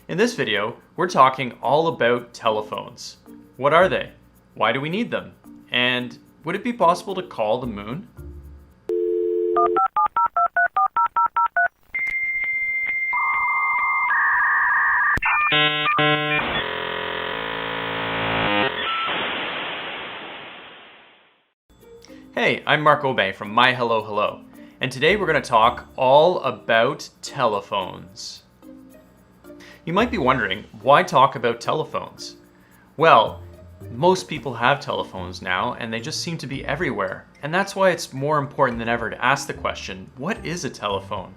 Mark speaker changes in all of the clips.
Speaker 1: In this video, we're talking all about telephones. What are they? Why do we need them? And would it be possible to call the moon? Hey, I'm Mark Obey from My Hello Hello, and today we're going to talk all about telephones. You might be wondering, why talk about telephones? Well, most people have telephones now, and they just seem to be everywhere, and that's why it's more important than ever to ask the question, what is a telephone?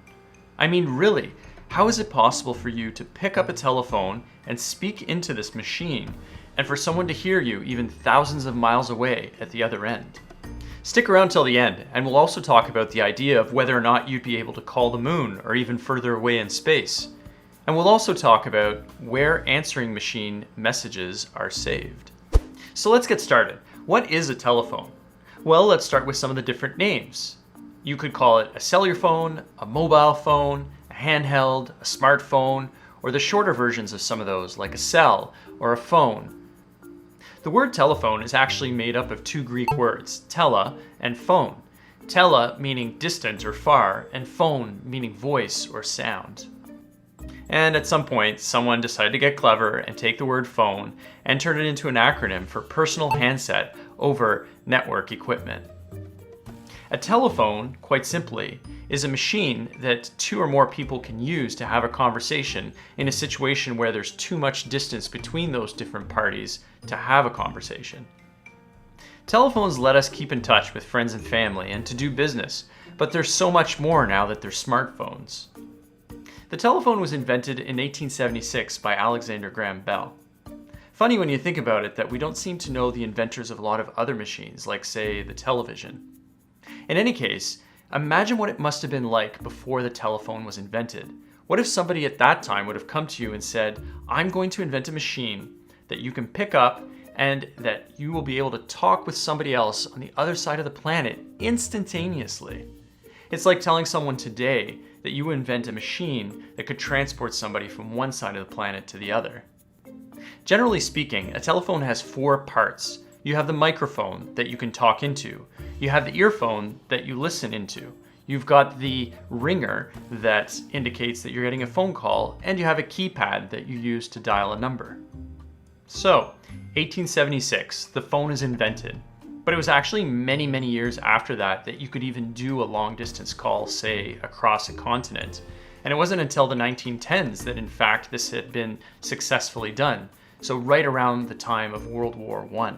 Speaker 1: I mean, really, how is it possible for you to pick up a telephone and speak into this machine, and for someone to hear you even thousands of miles away at the other end? Stick around till the end, and we'll also talk about the idea of whether or not you'd be able to call the moon or even further away in space. And we'll also talk about where answering machine messages are saved. So let's get started. What is a telephone? Well, let's start with some of the different names. You could call it a cellular phone, a mobile phone, a handheld, a smartphone, or the shorter versions of some of those, like a cell or a phone. The word telephone is actually made up of two Greek words, tele and phone. Tele meaning distant or far, and phone meaning voice or sound. And at some point, someone decided to get clever and take the word phone and turn it into an acronym for personal handset over network equipment. A telephone, quite simply, is a machine that two or more people can use to have a conversation in a situation where there's too much distance between those different parties to have a conversation. Telephones let us keep in touch with friends and family and to do business, but there's so much more now that there's smartphones. The telephone was invented in 1876 by Alexander Graham Bell. Funny when you think about it that we don't seem to know the inventors of a lot of other machines, like say the television. In any case, imagine what it must have been like before the telephone was invented. What if somebody at that time would have come to you and said, I'm going to invent a machine that you can pick up and that you will be able to talk with somebody else on the other side of the planet instantaneously. It's like telling someone today that you invent a machine that could transport somebody from one side of the planet to the other. Generally speaking, a telephone has four parts. You have the microphone that you can talk into. You have the earphone that you listen into. You've got the ringer that indicates that you're getting a phone call, and you have a keypad that you use to dial a number. So, 1876, the phone is invented. But it was actually many, many years after that you could even do a long distance call, say, across a continent. And it wasn't until the 1910s that in fact this had been successfully done. So right around the time of World War I.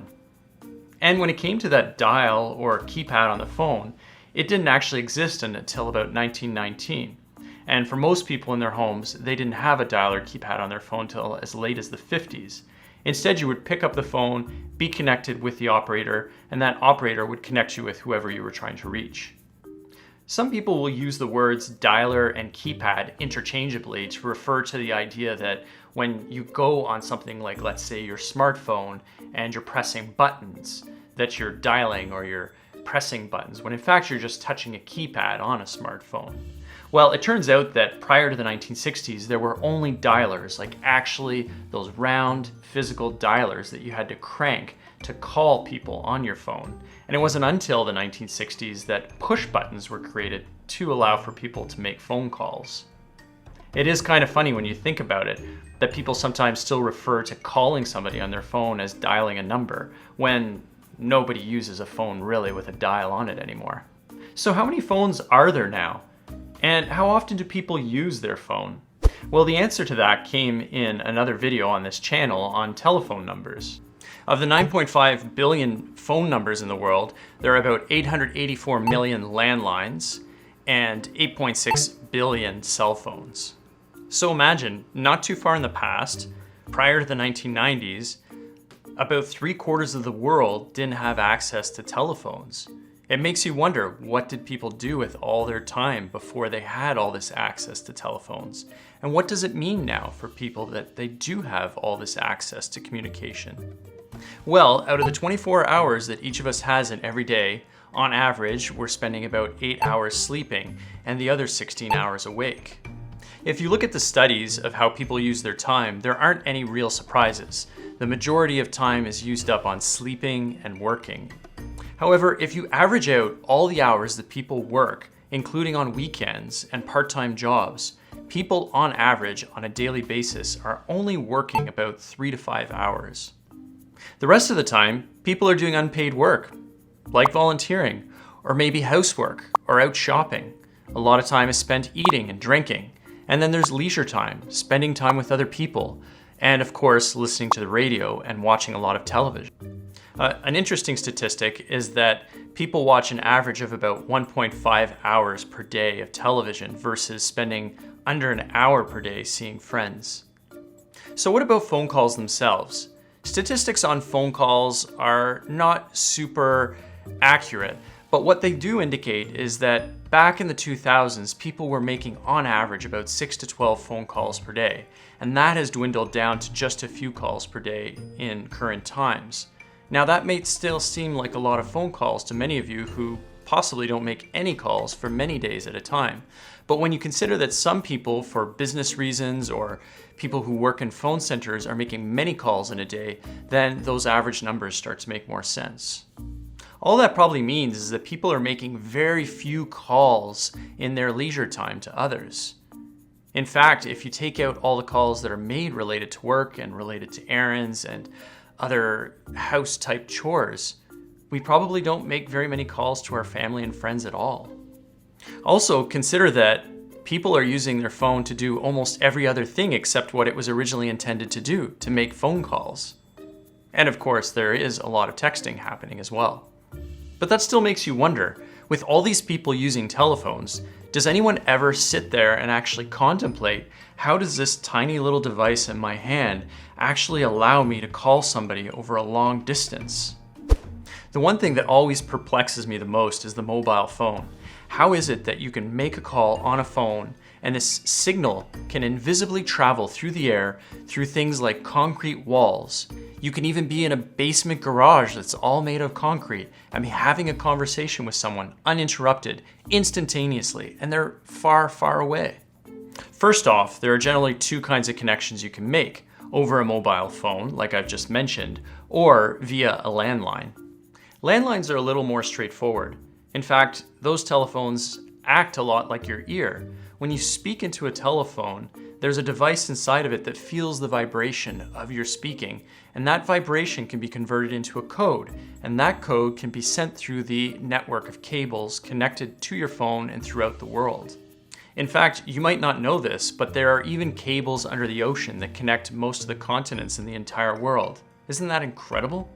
Speaker 1: And when it came to that dial or keypad on the phone, it didn't actually exist until about 1919. And for most people in their homes, they didn't have a dial or keypad on their phone until as late as the 50s. Instead, you would pick up the phone, be connected with the operator, and that operator would connect you with whoever you were trying to reach. Some people will use the words dialer and keypad interchangeably to refer to the idea that when you go on something like, let's say, your smartphone and you're pressing buttons, that you're dialing or you're pressing buttons, when in fact you're just touching a keypad on a smartphone. Well, it turns out that prior to the 1960s, there were only dialers, like actually those round physical dialers that you had to crank to call people on your phone. And it wasn't until the 1960s that push buttons were created to allow for people to make phone calls. It is kind of funny when you think about it, that people sometimes still refer to calling somebody on their phone as dialing a number, when nobody uses a phone really with a dial on it anymore. So how many phones are there now? And how often do people use their phone? Well, the answer to that came in another video on this channel on telephone numbers. Of the 9.5 billion phone numbers in the world, there are about 884 million landlines and 8.6 billion cell phones. So imagine, not too far in the past, prior to the 1990s, about 3/4 of the world didn't have access to telephones. It makes you wonder, what did people do with all their time before they had all this access to telephones? And what does it mean now for people that they do have all this access to communication? Well, out of the 24 hours that each of us has in every day, on average, we're spending about 8 hours sleeping and the other 16 hours awake. If you look at the studies of how people use their time, there aren't any real surprises. The majority of time is used up on sleeping and working. However, if you average out all the hours that people work, including on weekends and part-time jobs, people on average on a daily basis are only working about 3 to 5 hours. The rest of the time, people are doing unpaid work, like volunteering, or maybe housework, or out shopping. A lot of time is spent eating and drinking. And then there's leisure time, spending time with other people, and of course, listening to the radio and watching a lot of television. An interesting statistic is that people watch an average of about 1.5 hours per day of television versus spending under an hour per day seeing friends. So what about phone calls themselves? Statistics on phone calls are not super accurate, but what they do indicate is that back in the 2000s, people were making on average about 6 to 12 phone calls per day, and that has dwindled down to just a few calls per day in current times. Now that may still seem like a lot of phone calls to many of you who possibly don't make any calls for many days at a time. But when you consider that some people, for business reasons or people who work in phone centers, are making many calls in a day, then those average numbers start to make more sense. All that probably means is that people are making very few calls in their leisure time to others. In fact, if you take out all the calls that are made related to work and related to errands and other house-type chores, we probably don't make very many calls to our family and friends at all. Also, consider that people are using their phone to do almost every other thing except what it was originally intended to do, to make phone calls. And of course, there is a lot of texting happening as well. But that still makes you wonder, with all these people using telephones, does anyone ever sit there and actually contemplate, how does this tiny little device in my hand actually allow me to call somebody over a long distance? The one thing that always perplexes me the most is the mobile phone. How is it that you can make a call on a phone and this signal can invisibly travel through the air through things like concrete walls? You can even be in a basement garage that's all made of concrete and be having a conversation with someone uninterrupted, instantaneously, and they're far, far away. First off, there are generally two kinds of connections you can make: over a mobile phone, like I've just mentioned, or via a landline. Landlines are a little more straightforward. In fact, those telephones act a lot like your ear. When you speak into a telephone, there's a device inside of it that feels the vibration of your speaking, and that vibration can be converted into a code, and that code can be sent through the network of cables connected to your phone and throughout the world. In fact, you might not know this, but there are even cables under the ocean that connect most of the continents in the entire world. Isn't that incredible?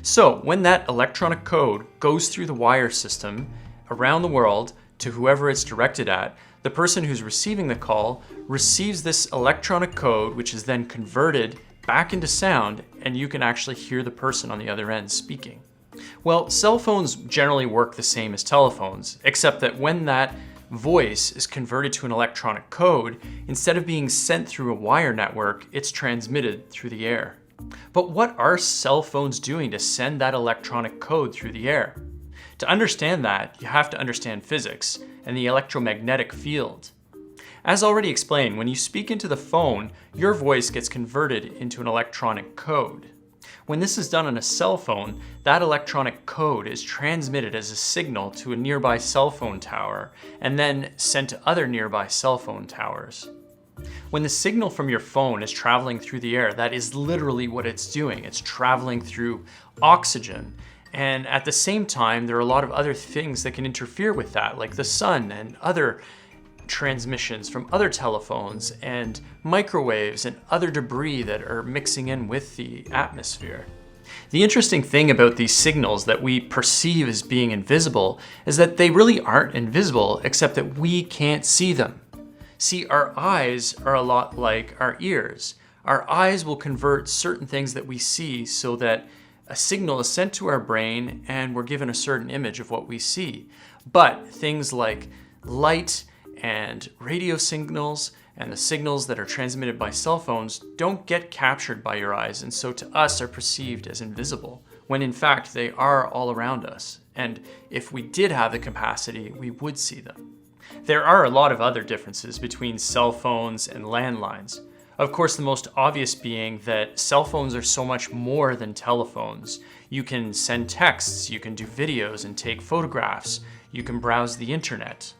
Speaker 1: So when that electronic code goes through the wire system around the world to whoever it's directed at, the person who's receiving the call receives this electronic code, which is then converted back into sound, and you can actually hear the person on the other end speaking. Well, cell phones generally work the same as telephones, except that when that voice is converted to an electronic code, instead of being sent through a wire network, it's transmitted through the air. But what are cell phones doing to send that electronic code through the air? To understand that, you have to understand physics and the electromagnetic field. As already explained, when you speak into the phone, your voice gets converted into an electronic code. When this is done on a cell phone, that electronic code is transmitted as a signal to a nearby cell phone tower and then sent to other nearby cell phone towers. When the signal from your phone is traveling through the air, that is literally what it's doing. It's traveling through oxygen. And at the same time, there are a lot of other things that can interfere with that, like the sun and other transmissions from other telephones and microwaves and other debris that are mixing in with the atmosphere. The interesting thing about these signals that we perceive as being invisible is that they really aren't invisible, except that we can't see them. See, our eyes are a lot like our ears. Our eyes will convert certain things that we see so that a signal is sent to our brain and we're given a certain image of what we see. But things like light and radio signals and the signals that are transmitted by cell phones don't get captured by your eyes, and so to us are perceived as invisible, when in fact they are all around us. And if we did have the capacity, we would see them. There are a lot of other differences between cell phones and landlines. Of course, the most obvious being that cell phones are so much more than telephones. You can send texts, you can do videos and take photographs, you can browse the internet.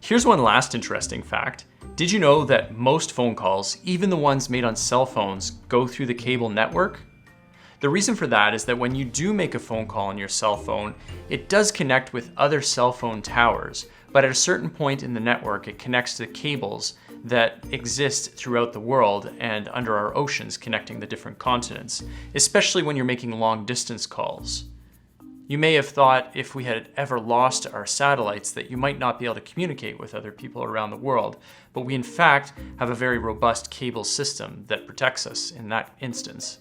Speaker 1: Here's one last interesting fact. Did you know that most phone calls, even the ones made on cell phones, go through the cable network? The reason for that is that when you do make a phone call on your cell phone, it does connect with other cell phone towers, but at a certain point in the network, it connects to the cables that exist throughout the world and under our oceans connecting the different continents, especially when you're making long distance calls. You may have thought if we had ever lost our satellites that you might not be able to communicate with other people around the world, but we in fact have a very robust cable system that protects us in that instance.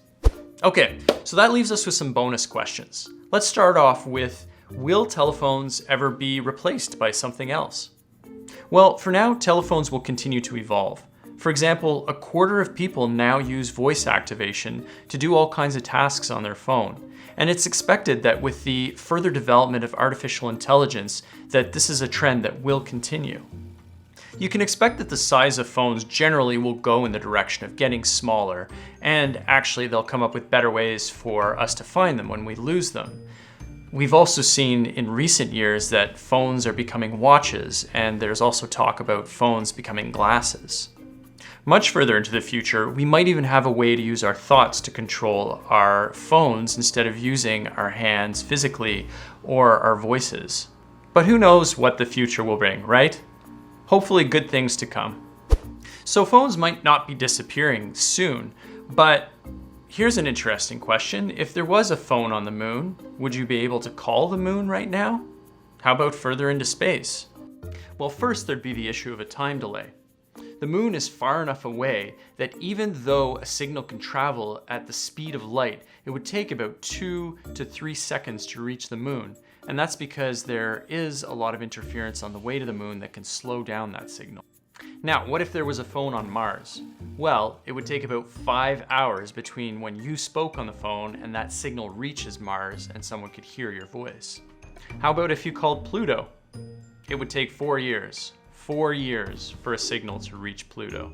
Speaker 1: Okay, so that leaves us with some bonus questions. Let's start off with, will telephones ever be replaced by something else? Well, for now, telephones will continue to evolve. For example, a quarter of people now use voice activation to do all kinds of tasks on their phone. And it's expected that with the further development of artificial intelligence, that this is a trend that will continue. You can expect that the size of phones generally will go in the direction of getting smaller, and actually they'll come up with better ways for us to find them when we lose them. We've also seen in recent years that phones are becoming watches, and there's also talk about phones becoming glasses. Much further into the future, we might even have a way to use our thoughts to control our phones instead of using our hands physically or our voices. But who knows what the future will bring, right? Hopefully good things to come. So phones might not be disappearing soon, but here's an interesting question. If there was a phone on the moon, would you be able to call the moon right now? How about further into space? Well, first there'd be the issue of a time delay. The moon is far enough away that even though a signal can travel at the speed of light, it would take about 2 to 3 seconds to reach the moon. And that's because there is a lot of interference on the way to the moon that can slow down that signal. Now, what if there was a phone on Mars? Well, it would take about 5 hours between when you spoke on the phone and that signal reaches Mars and someone could hear your voice. How about if you called Pluto? It would take 4 years. 4 years for a signal to reach Pluto.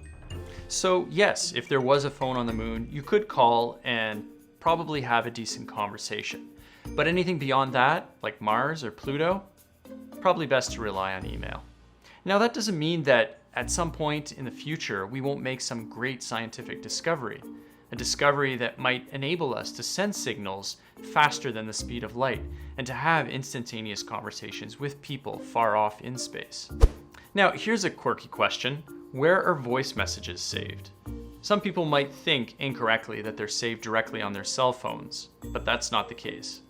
Speaker 1: So yes, if there was a phone on the moon, you could call and probably have a decent conversation. But anything beyond that, like Mars or Pluto, probably best to rely on email. Now that doesn't mean that at some point in the future, we won't make some great scientific discovery. A discovery that might enable us to send signals faster than the speed of light and to have instantaneous conversations with people far off in space. Now, here's a quirky question. Where are voice messages saved? Some people might think incorrectly that they're saved directly on their cell phones, but that's not the case.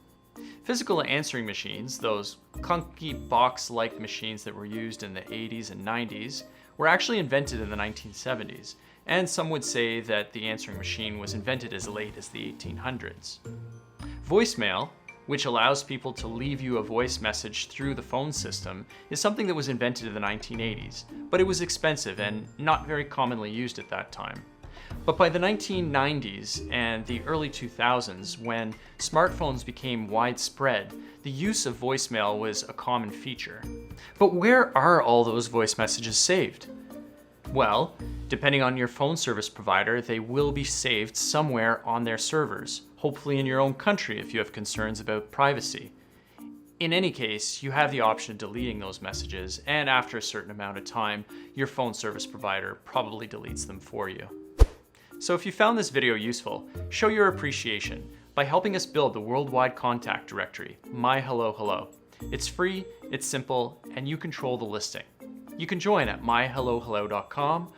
Speaker 1: Physical answering machines, those clunky box-like machines that were used in the 80s and 90s, were actually invented in the 1970s, and some would say that the answering machine was invented as late as the 1800s. Voicemail, which allows people to leave you a voice message through the phone system, is something that was invented in the 1980s, but it was expensive and not very commonly used at that time. But by the 1990s and the early 2000s, when smartphones became widespread, the use of voicemail was a common feature. But where are all those voice messages saved? Well, depending on your phone service provider, they will be saved somewhere on their servers, hopefully in your own country if you have concerns about privacy. In any case, you have the option of deleting those messages, and after a certain amount of time, your phone service provider probably deletes them for you. So if you found this video useful, show your appreciation by helping us build the worldwide contact directory, My Hello Hello. It's free, it's simple, and you control the listing. You can join at myhellohello.com